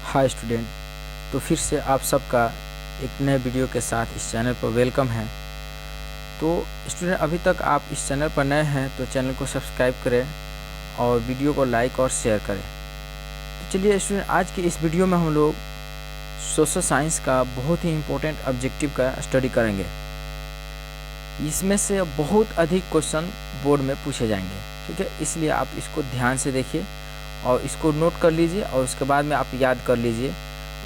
Hi student. तो फिर से आप सबका एक नए वीडियो के साथ इस चैनल पर वेलकम है। तो स्टूडेंट, अभी तक आप इस चैनल पर नए हैं तो चैनल को सब्सक्राइब करें और वीडियो को लाइक और शेयर करें। तो चलिए स्टूडेंट, आज की इस वीडियो में हम लोग सोशल साइंस का बहुत ही इम्पोर्टेंट ऑब्जेक्टिव का स्टडी करेंगे। इसमें से बहुत अधिक क्वेश्चन बोर्ड में पूछे जाएंगे, ठीक है। इसलिए आप इसको ध्यान से देखिए और इसको नोट कर लीजिए और उसके बाद में आप याद कर लीजिए।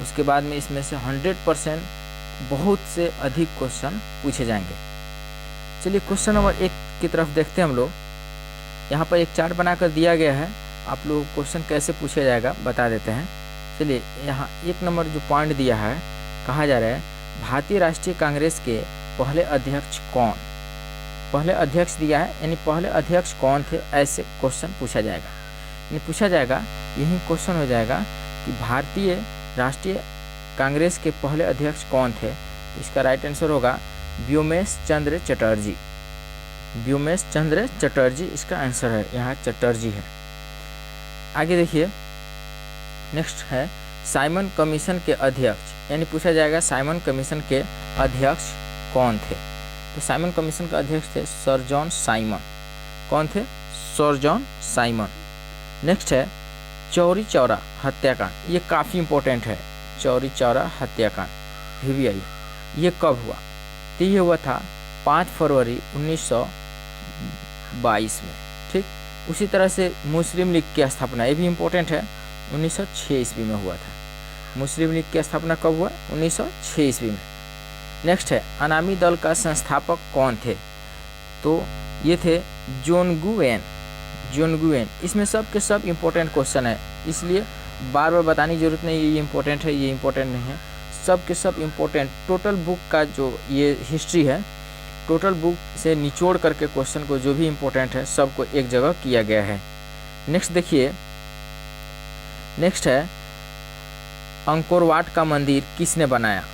उसके बाद में इसमें से 100% बहुत से अधिक क्वेश्चन पूछे जाएंगे। चलिए क्वेश्चन नंबर 1 की तरफ देखते हैं हम लोग। यहाँ पर एक चार्ट बनाकर दिया गया है, आप लोग क्वेश्चन कैसे पूछा जाएगा बता देते हैं। चलिए यहाँ 1 नंबर जो पॉइंट दिया है, कहा जा रहा है भारतीय राष्ट्रीय कांग्रेस के पहले अध्यक्ष कौन। पहले अध्यक्ष दिया है, यानी पहले अध्यक्ष कौन थे, ऐसे क्वेश्चन पूछा जाएगा। पूछा जाएगा, यही क्वेश्चन हो जाएगा कि भारतीय राष्ट्रीय कांग्रेस के पहले अध्यक्ष कौन थे। तो इसका राइट आंसर होगा व्योमेश चंद्र चटर्जी। व्योमेश चंद्र चटर्जी इसका आंसर है, यहाँ चटर्जी है। आगे देखिए, नेक्स्ट है साइमन कमीशन के अध्यक्ष, यानी पूछा जाएगा साइमन कमीशन के अध्यक्ष कौन थे। तो साइमन कमीशन के अध्यक्ष थे सर जॉन साइमन। कौन थे? Sir John Simon. नेक्स्ट है चौरी चौरा हत्याकांड, ये काफ़ी इम्पोर्टेंट है। चौरी चौरा हत्याकांड VVI ये कब हुआ? तो ये हुआ था 5 फरवरी 1922 में, ठीक। उसी तरह से मुस्लिम लीग की स्थापना, ये भी इम्पोर्टेंट है, 1906 ईस्वी में हुआ था। मुस्लिम लीग की स्थापना कब हुआ? 1906 ईस्वी में। नेक्स्ट है अनामी दल का संस्थापक कौन थे? तो ये थे जॉन गुयेन। John Nguyen. इसमें सब के सब इम्पोर्टेंट क्वेश्चन है, इसलिए बार बार बताने की जरूरत नहीं, ये इम्पोर्टेंट है, ये इम्पोर्टेंट नहीं है, सब के सब इम्पोर्टेंट। टोटल बुक का जो ये हिस्ट्री है, टोटल बुक से निचोड़ करके क्वेश्चन को जो भी इम्पोर्टेंट है सबको एक जगह किया गया है। नेक्स्ट देखिए, नेक्स्ट है अंकोर वाट का मंदिर किसने बनाया?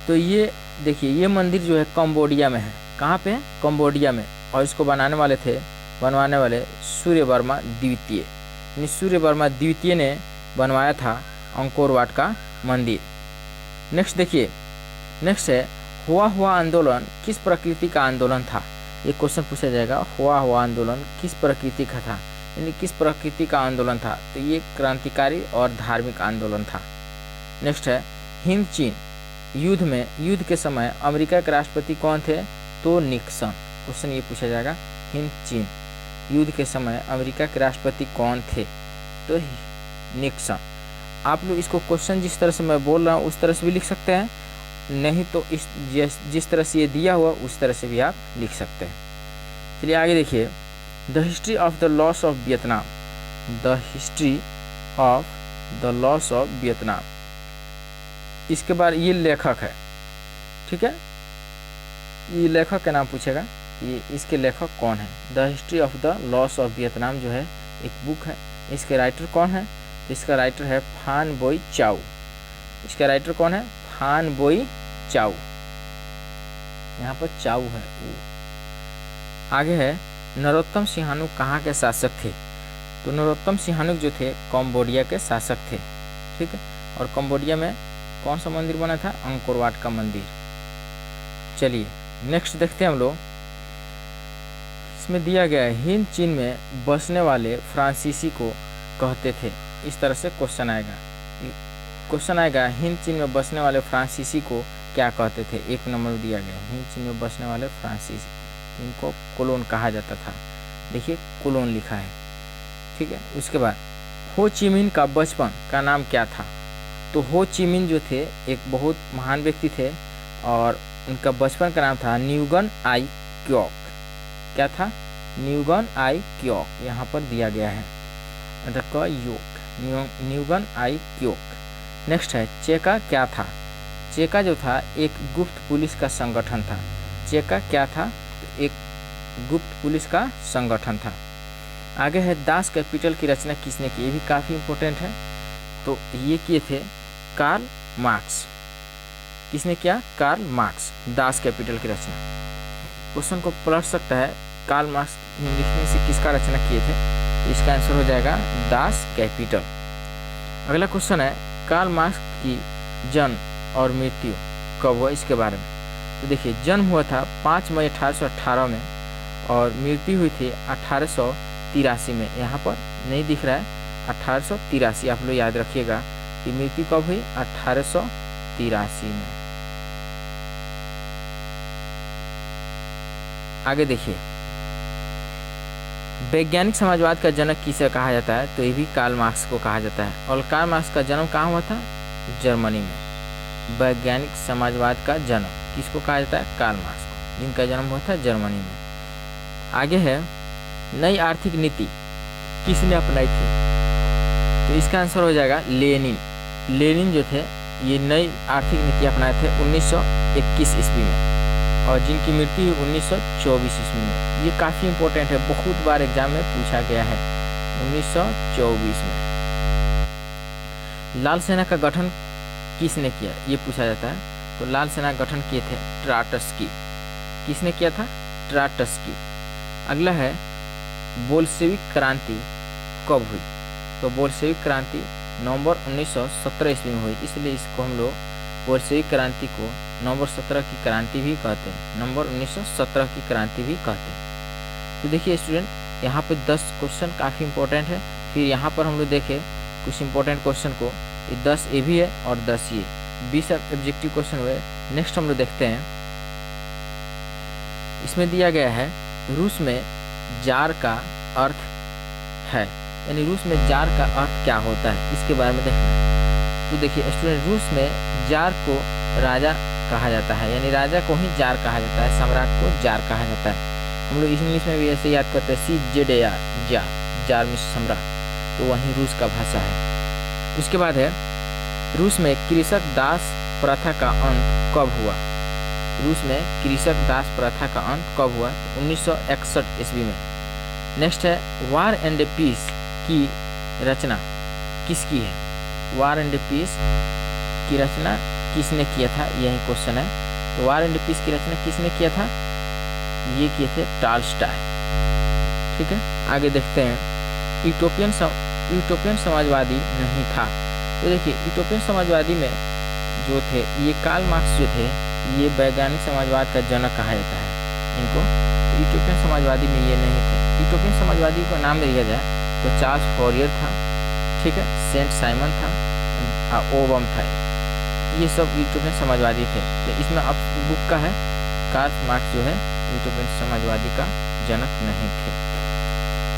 तो ये देखिए, ये मंदिर जो है कंबोडिया में है। कहाँ पे? कंबोडिया में। और इसको बनवाने वाले सूर्य वर्मा द्वितीय, यानी सूर्य वर्मा द्वितीय ने बनवाया था अंकोर वाट का मंदिर। नेक्स्ट देखिए, नेक्स्ट है हुआ आंदोलन किस प्रकृति का आंदोलन था? ये क्वेश्चन पूछा जाएगा, हुआ आंदोलन किस प्रकृति का था, यानी किस प्रकृति का आंदोलन था? तो ये क्रांतिकारी और धार्मिक आंदोलन था। नेक्स्ट है हिंद चीन युद्ध के समय अमेरिका के राष्ट्रपति कौन थे? तो निक्सन। क्वेश्चन ये पूछा जाएगा, हिंद चीन युद्ध के समय अमेरिका के राष्ट्रपति कौन थे? तो निक्सन। आप लोग इसको क्वेश्चन जिस तरह से मैं बोल रहा हूँ उस तरह से भी लिख सकते हैं, नहीं तो इस जिस तरह से ये दिया हुआ उस तरह से भी आप लिख सकते हैं। चलिए आगे देखिए, the history of the loss of Vietnam. The history of the loss of Vietnam, इसके बाद ये लेखक है, ठीक है। ये लेखक का नाम पूछेगा, ये इसके लेखक कौन है? The history of the loss of Vietnam जो है एक बुक है, इसके राइटर कौन है? तो इसका राइटर है फान बोई चाउ। इसका राइटर कौन है? फान बोई चाउ। यहाँ पर चाउ है। आगे है नरोत्तम सिंहानुक कहाँ के शासक थे? तो नरोत्तम सिंहानुक जो थे कंबोडिया के शासक थे, ठीक है। और कंबोडिया में कौन सा मंदिर बना था? अंकोर वाट का मंदिर। चलिए नेक्स्ट देखते हैं हम लोग। इसमें दिया गया है हिंद चीन में बसने वाले फ्रांसीसी को कहते थे। इस तरह से क्वेश्चन आएगा, हिंद चीन में बसने वाले फ्रांसीसी को क्या कहते थे? 1 नंबर दिया गया है, हिंद चीन में बसने वाले फ्रांसीसी, इनको कोलोन कहा जाता था। देखिए कोलोन लिखा है, ठीक है। उसके बाद हो ची मिन्ह का बचपन का नाम क्या था? तो हो ची मिन्ह जो थे एक बहुत महान व्यक्ति थे और उनका बचपन का नाम था न्यूगन आई क्योक। क्या था? न्यूगन आई क्योक, यहाँ पर दिया गया है न्यूगन आई क्योक। नेक्स्ट है चेका क्या था? चेका जो था एक गुप्त पुलिस का संगठन था। चेका क्या था? तो एक गुप्त पुलिस का संगठन था। आगे है दास कैपिटल की रचना किसने की? ये भी काफ़ी इम्पोर्टेंट है। तो ये किए थे कार्ल मार्क्स। किसने किया? Karl Marx. दास कैपिटल की रचना, क्वेश्चन को पलट सकता है, कार्ल मार्क्स लिखने से किसका रचना किए थे? इसका आंसर हो जाएगा दास कैपिटल। अगला क्वेश्चन है कार्ल मार्क्स की जन्म और मृत्यु कब हुआ इसके बारे में। तो देखिए, जन्म हुआ था 5 मई 1818 में और मृत्यु हुई थी 1883 में। यहाँ पर नहीं दिख रहा है, 1883 आप लोग याद रखिएगा कि मृत्यु कब हुई, 1883 में। आगे देखिए, वैज्ञानिक समाजवाद का जनक किसे कहा जाता है, तो ये भी कार्ल मार्क्स को कहा जाता है। और कार्ल मार्क्स का जन्म कहाँ हुआ था, जर्मनी में। वैज्ञानिक समाजवाद का जनक किसको कहा जाता है, कार्ल मार्क्स को, जिनका जन्म हुआ था जर्मनी में। आगे है, नई आर्थिक नीति किसने अपनाई थी, तो इसका आंसर हो जाएगा लेनिन। लेनिन जो थे ये नई आर्थिक नीति अपनाए थे 1921 ईस्वी में और जिनकी मृत्यु 1924 ईस्वी में। ये काफ़ी इंपॉर्टेंट है, बहुत बार एग्जाम में पूछा गया है। 1924 में लाल सेना का गठन किसने किया, ये पूछा जाता है। तो लाल सेना का गठन किए थे ट्राटस्की। किसने किया था, ट्राटस्की। अगला है, बोल्शेविक क्रांति कब हुई, तो बोल्शेविक क्रांति नवंबर 1917 ईस्वी में हुई, इसलिए इसको हम लोग बोल्शेविक क्रांति को नवंबर 17 की क्रांति भी कहते हैं, नवंबर 1917 की क्रांति भी कहते हैं। तो देखिए स्टूडेंट, यहाँ पे 10 क्वेश्चन काफ़ी इंपॉर्टेंट है। फिर यहाँ पर हम लोग देखें कुछ इंपॉर्टेंट क्वेश्चन को, ये 10 ये भी है और 10 ये 20 ऑब्जेक्टिव क्वेश्चन हुए। नेक्स्ट हम लोग देखते हैं, इसमें दिया गया है रूस में जार का अर्थ है, यानी रूस में जार का अर्थ क्या होता है, इसके बारे में देखना है। तो देखिए स्टूडेंट, रूस में जार को राजा कहा जाता है, यानी राजा को ही जार कहा जाता है, सम्राट को जार कहा जाता है। हम लोग इंग्लिश में भी ऐसे याद करते हैं, CZAR, जार में सम्राट, तो वहीं रूस का भाषा है। उसके बाद है, रूस में कृषक दास प्रथा का अंत कब हुआ, रूस में कृषक दास प्रथा का अंत कब हुआ, 1961 ईस्वी में। नेक्स्ट है, वार एंड पीस की रचना किसकी है, वार एंड पीस की रचना किसने किया था, यही क्वेश्चन है। तो वार एंड पीस की रचना किसने किया था, ये किए थे टॉल्स्टॉय। ठीक है, आगे देखते हैं, यूटोपियन समाजवादी नहीं था। तो देखिए, यूटोपियन समाजवादी में जो थे ये कार्ल मार्क्स जो थे, ये वैज्ञानिक समाजवाद का जनक कहा जाता है इनको। तो यूटोपियन समाजवादी में ये नहीं थे। यूटोपियन समाजवादी का नाम दिया जाए तो चार्ल्स फॉरियर था, ठीक है, सेंट साइमन था, ओबम था, ये सब यूटोपियन समाजवादी थे। तो इसमें अब बुक का है, कार्ल मार्क्स जो है यूटोपियन समाजवादी का जनक नहीं थे।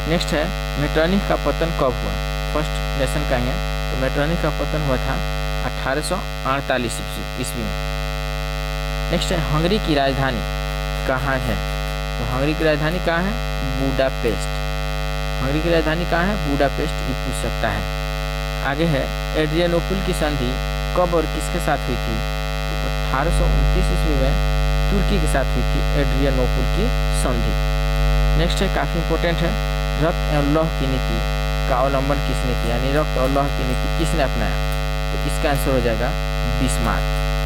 नेक्स्ट है, मेटरनिख का पतन कब हुआ, फर्स्ट लेसन का है। तो मेटरनिख का पतन हुआ था 1848 ईस्वी में। नेक्स्ट है, हंगरी की राजधानी कहाँ है, तो हंगरी की राजधानी कहाँ है, बुडापेस्ट। हंगरी की राजधानी कहाँ है, बुडापेस्ट, ये पूछ सकता है। आगे है, एड्रियानोपल की संधि कब और किसके साथ हुई थी, तो 1829 ईस्वी में तुर्की के साथ हुई थी एड्रियानोपल की संधि। नेक्स्ट है, काफ़ी इंपॉर्टेंट है, रक्त और लौह की नीति का अवलंबन किसने किया, यानी रक्त और लौह की नीति किसने अपनाया, तो इसका आंसर हो जाएगा बिस्मार्क।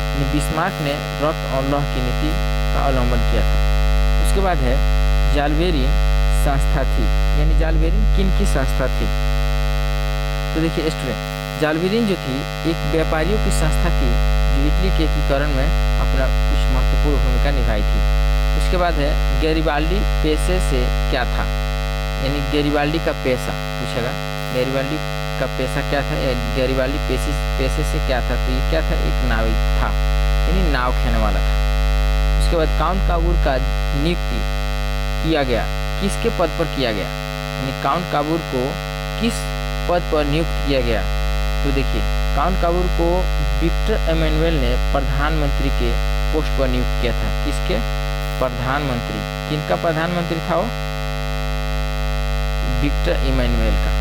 यानी बिस्मार्क ने रक्त और लौह की नीति का अवलंबन किया था। उसके बाद है, जालबेरिन संस्था थी, यानी जालबेरिन किन की संस्था थी, तो देखिए स्टूडेंट, जालबेरिन जो थी एक व्यापारियों की संस्था थी जो इटली के एकीकरण में अपना कुछ महत्वपूर्ण भूमिका निभाई थी। उसके बाद है, गैरिबाल्डी पेशे से क्या था, यानी गैरिबाल्डी का पेशा पूछेगा, गैरिबाल्डी का पेशा क्या था, गैरिबाल्डी पेशे से क्या था, तो ये क्या था, एक नाविक था, यानी नाव खेने वाला था। उसके बाद काउंट काबूर का नियुक्ति किया गया, किसके पद पर किया गया, यानी काउंट काबूर को किस पद पर नियुक्त किया गया, तो देखिए काउंट काबूर को विक्टर एमेनुएल ने प्रधानमंत्री के पोस्ट पर नियुक्त किया था। किसके, प्रधानमंत्री, किनका प्रधानमंत्री था वो, विक्टर इमैनुएल का।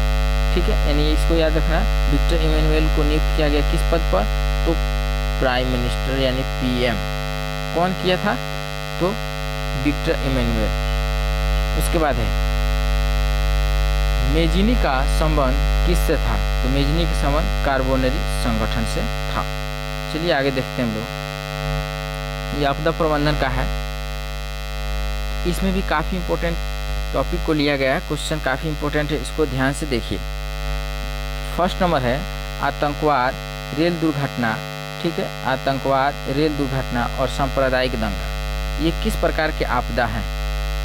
ठीक है, यानी इसको याद रखना, विक्टर इमैनुएल को नियुक्त किया गया किस पद पर, तो प्राइम मिनिस्टर यानी PM। कौन किया था, तो विक्टर इमैनुएल। उसके बाद है, मेजिनी का संबंध किससे था, तो मेजिनी का संबंध कार्बोनरी संगठन से था। चलिए आगे देखते हैं हम लोग, ये आपदा प्रबंधन का है। इसमें भी काफ़ी इंपॉर्टेंट टॉपिक को लिया गया है, क्वेश्चन काफ़ी इंपॉर्टेंट है, इसको ध्यान से देखिए। फर्स्ट नंबर है, आतंकवाद रेल दुर्घटना, ठीक है, आतंकवाद, रेल दुर्घटना और सांप्रदायिक दंगा, ये किस प्रकार के आपदा हैं?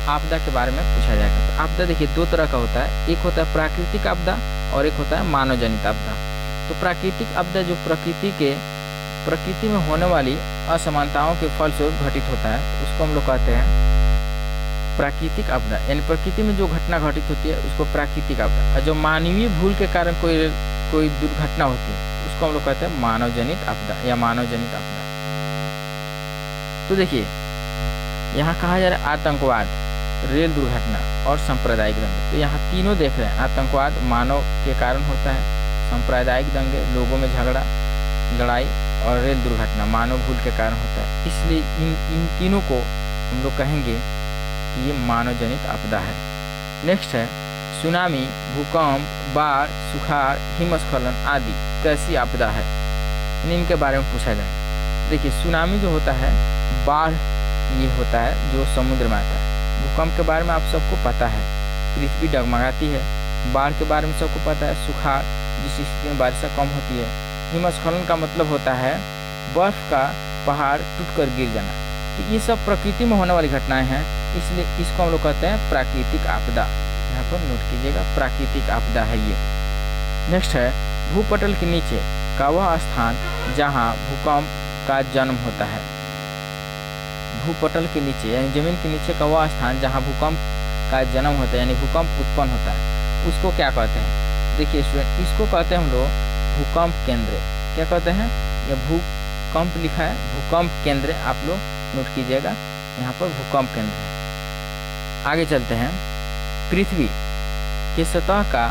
आपदा के बारे में पूछा जाएगा। तो आपदा देखिए दो तरह का होता है, एक होता है प्राकृतिक आपदा और एक होता है मानव जनित आपदा। तो प्राकृतिक आपदा जो प्रकृति में होने वाली असमानताओं के फलस्वरूप घटित होता है, तो उसको हम लोग कहते हैं प्राकृतिक आपदा, यानी प्रकृति में जो घटना घटित होती है उसको प्राकृतिक आपदा। और जो मानवीय भूल के कारण कोई दुर्घटना होती है उसको हम लोग कहते हैं मानव जनित आपदा या मानव जनित आपदा। तो देखिए यहाँ कहा जा रहा है आतंकवाद, रेल दुर्घटना और सांप्रदायिक दंगे। तो यहाँ तीनों देख रहे हैं, आतंकवाद मानव के कारण होता है, सांप्रदायिक दंगे लोगों में झगड़ा लड़ाई और रेल दुर्घटना मानव भूल के कारण होता है। इसलिए इन तीनों को हम लोग कहेंगे कि ये मानव जनित आपदा है। नेक्स्ट है सुनामी, भूकंप, बाढ़, सुखाड़, हिमस्खलन आदि कैसी आपदा है, इनके बारे में पूछा जाएगा। देखिए सुनामी जो होता है, बाढ़ ये होता है जो समुद्र में आता है। भूकंप के बारे में आप सबको पता है, पृथ्वी डगमगाती है। बाढ़ के बारे में सबको पता है, सुखाड़ जिस स्थिति में बारिश कम होती है। हिमस्खलन का मतलब होता है बर्फ का पहाड़ टूटकर गिर जाना। तो ये सब प्रकृति में होने वाली घटनाएं हैं, इसलिए इसको हम लोग कहते हैं प्राकृतिक आपदा। यहाँ पर नोट कीजिएगा, प्राकृतिक आपदा है ये। नेक्स्ट है भूपटल के नीचे का वह स्थान जहाँ भूकंप का जन्म होता है। भूपटल के नीचे यानी जमीन के नीचे का वह स्थान जहाँ भूकंप का जन्म होता है, यानी भूकंप उत्पन्न होता है, उसको क्या कहते हैं? देखिए स्टूडेंट, इसको कहते हैं हम लोग भूकंप केंद्र। क्या कहते हैं? यह भूकंप लिखा है, भूकंप केंद्र, आप लोग नोट कीजिएगा, यहाँ पर भूकंप केंद्र है। आगे चलते हैं, पृथ्वी के सतह का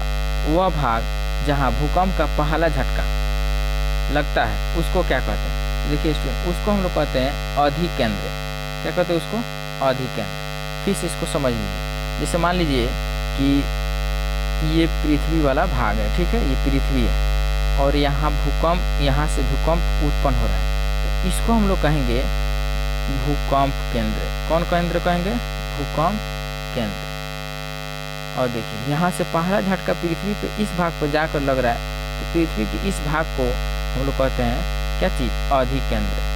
वह भाग जहाँ भूकंप का पहला झटका लगता है उसको क्या कहते हैं? देखिए स्टूडेंट, उसको हम लोग कहते हैं अधिकेंद्र। क्या कहते हैं उसको? अधिकेंद्र। फिर से इसको समझ लीजिए, जैसे मान लीजिए कि ये पृथ्वी वाला भाग है, ठीक है, ये पृथ्वी है और यहाँ से भूकंप उत्पन्न हो रहा है, तो इसको हम लोग कहेंगे भूकंप केंद्र। कौन केंद्र कहेंगे? भूकंप केंद्र। और देखिए यहाँ से पहला झटका पृथ्वी पे इस भाग पर जाकर लग रहा है, तो पृथ्वी के इस भाग को हम लोग कहते हैं क्या चीज? अधिकेंद्र।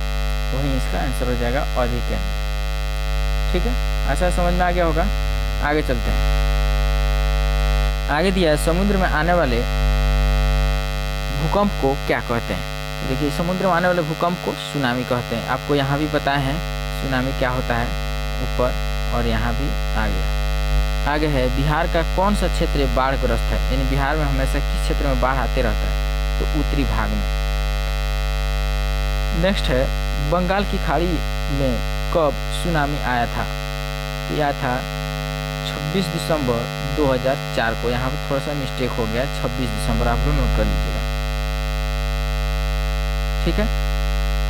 वहीं इसका आंसर हो जाएगा अधिकेंद्र। ठीक है, ऐसा समझ में आ गया होगा। आगे चलते हैं, आगे दिया है समुद्र में आने वाले भूकंप को क्या कहते हैं? तो देखिए समुद्र में आने वाले भूकंप को सुनामी कहते हैं। आपको यहाँ भी पता है सुनामी क्या होता है, ऊपर, और यहाँ भी आ गया। आगे है बिहार का कौन सा क्षेत्र बाढ़ग्रस्त है, यानी बिहार में हमेशा किस क्षेत्र में बाढ़ आते रहता है? तो उत्तरी भाग में। नेक्स्ट है बंगाल की खाड़ी में कब सुनामी आया था? तो यह था 26 दिसंबर 2004 को। यहाँ पर थोड़ा सा मिस्टेक हो गया, 26 दिसंबर, आप लोग नोट कर लीजिएगा। ठीक है,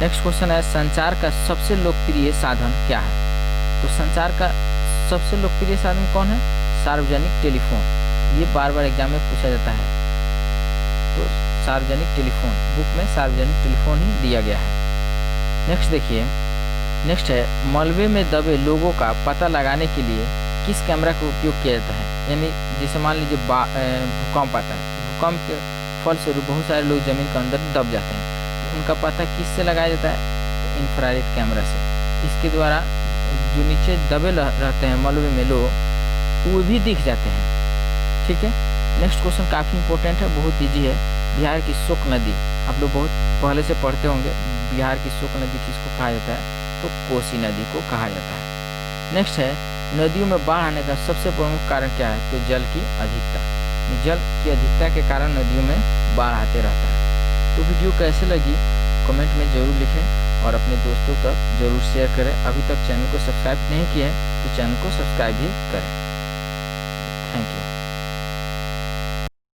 नेक्स्ट क्वेश्चन है संचार का सबसे लोकप्रिय साधन क्या है? तो संचार का सबसे लोकप्रिय साधन कौन है? सार्वजनिक टेलीफोन। ये बार बार एग्जाम में पूछा जाता है, तो सार्वजनिक टेलीफोन, बुक में सार्वजनिक टेलीफोन ही दिया गया है। नेक्स्ट देखिए, नेक्स्ट है मलबे में दबे लोगों का पता लगाने के लिए किस कैमरा का उपयोग किया जाता है? यानी जैसे मान लीजिए भूकंप आता है, भूकंप के फलस्वरूप बहुत सारे लोग जमीन के अंदर दब जाते हैं, तो उनका पता किससे लगाया जाता है? तो इंफ्रारेड कैमरा से। इसके द्वारा जो नीचे दबे रहते हैं मलबे में लोग, वो भी दिख जाते हैं। ठीक है, नेक्स्ट क्वेश्चन काफ़ी इंपॉर्टेंट है, बहुत ईजी है। बिहार की शोक नदी, आप लोग बहुत पहले से पढ़ते होंगे। बिहार की शोक नदी किसको कहा जाता है? तो कोसी नदी को कहा जाता है। नेक्स्ट है नदियों में बाढ़ आने का सबसे प्रमुख कारण क्या है? तो जल की अधिकता। जल की अधिकता के कारण नदियों में बाढ़ आते रहता है। तो वीडियो कैसे लगी कमेंट में ज़रूर लिखें और अपने दोस्तों तक ज़रूर शेयर करें। अभी तक चैनल को सब्सक्राइब नहीं किया है तो चैनल को सब्सक्राइब भी करें। Thank you.